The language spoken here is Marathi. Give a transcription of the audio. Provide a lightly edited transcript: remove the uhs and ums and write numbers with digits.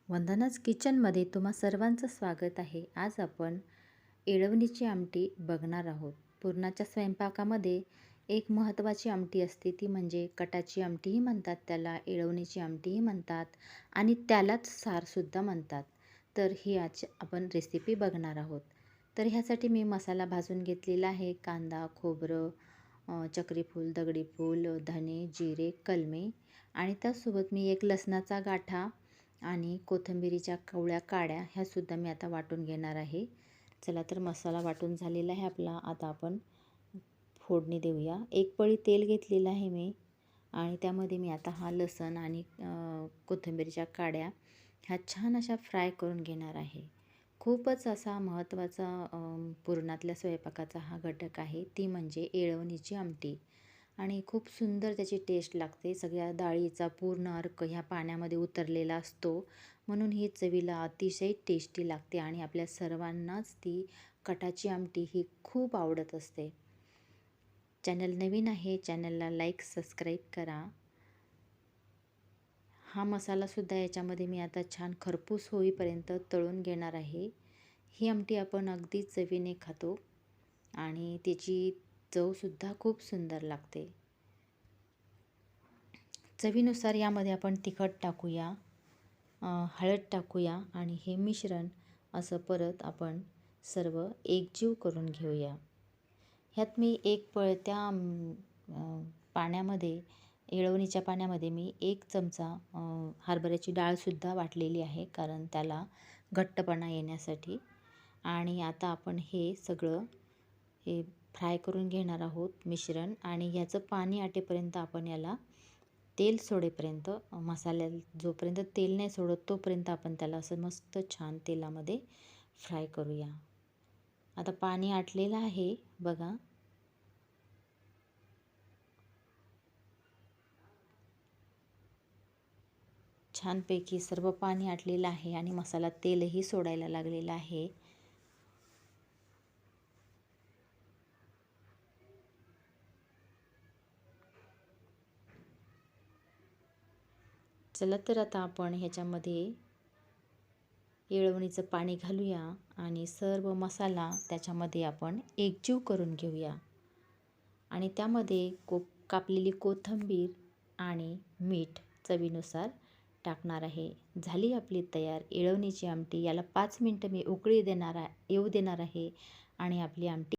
वंदनाच किचनमध्ये तुम्हा सर्वांचं स्वागत आहे. आज आपण येळवणीची आमटी बघणार आहोत. पुरणाच्या स्वयंपाकामध्ये एक महत्त्वाची आमटी असते, ती म्हणजे कटाची आमटीही म्हणतात त्याला, येळवणीची आमटीही म्हणतात आणि त्यालाच सारसुद्धा म्हणतात. तर ही आज आपण रेसिपी बघणार आहोत. तर ह्यासाठी मी मसाला भाजून घेतलेला आहे. कांदा, खोबरं, चक्रीफूल, दगडी फूल, धने, जिरे, कलमे आणि त्यासोबत मी एक लसणाचा गाठा आणि कोथिंबिरीच्या कवळ्या काड्या ह्यासुद्धा मी आता वाटून घेणार आहे. चला तर मसाला वाटून झालेला आहे आपला. आता आपण फोडणी देऊया. एक पळी तेल घेतलेलं आहे मी आणि त्यामध्ये मी आता हा लसण आणि कोथिंबिरीच्या काड्या ह्या छान अशा फ्राय करून घेणार आहे. खूपच असा महत्त्वाचा पुरणातल्या स्वयंपाकाचा हा घटक आहे, ती म्हणजे येळवणीची आमटी. आणि खूप सुंदर त्याची टेस्ट लागते. सगळ्या डाळीचा पूर्ण अर्क ह्या पाण्यामध्ये उतरलेला असतो, म्हणून ही चवीला अतिशय टेस्टी लागते आणि आपल्या सर्वांनाच ती कटाची आमटी ही खूप आवडत असते. चॅनल नवीन आहे, चॅनलला लाईक सबस्क्राईब करा. हा मसालासुद्धा याच्यामध्ये मी आता छान खरपूस होईपर्यंत तळून घेणार आहे. ही आमटी आपण अगदी चवीने खातो आणि त्याची चवसुद्धा खूप सुंदर लागते. चवीनुसार यामध्ये आपण तिखट टाकूया, हळद टाकूया आणि हे मिश्रण असं परत आपण सर्व एकजीव करून घेऊया. ह्यात मी एक पळत्या पाण्यामध्ये, येळवणीच्या पाण्यामध्ये मी 1 चमचा हरभऱ्याची डाळसुद्धा वाटलेली आहे, कारण त्याला घट्टपणा येण्यासाठी. आणि आता आपण हे सगळं फ्राय करून घेणार आहोत मिश्रण आणि ह्याचं पाणी आटेपर्यंत आपण याला तेल सोडेपर्यंत, मसाल्याला जोपर्यंत तेल नाही सोडत तोपर्यंत आपण त्याला असं मस्त छान तेलामध्ये फ्राय करूया. आता पाणी आटलेलं आहे बघा. छानपैकी सर्व पाणी आटलेलं आहे आणि मसाला तेलही सोडायला लागलेला आहे. चला तर आता आपण ह्याच्यामध्ये येळवणीचं पाणी घालूया आणि सर्व मसाला त्याच्यामध्ये आपण एकजीव करून घेऊया आणि त्यामध्ये कापलेली कोथिंबीर आणि मीठ चवीनुसार टाकणार आहे. झाली आपली तयार येळवणीची आमटी. याला 5 मिनटं मी उकळी येऊ देणार आहे आणि आपली आमटी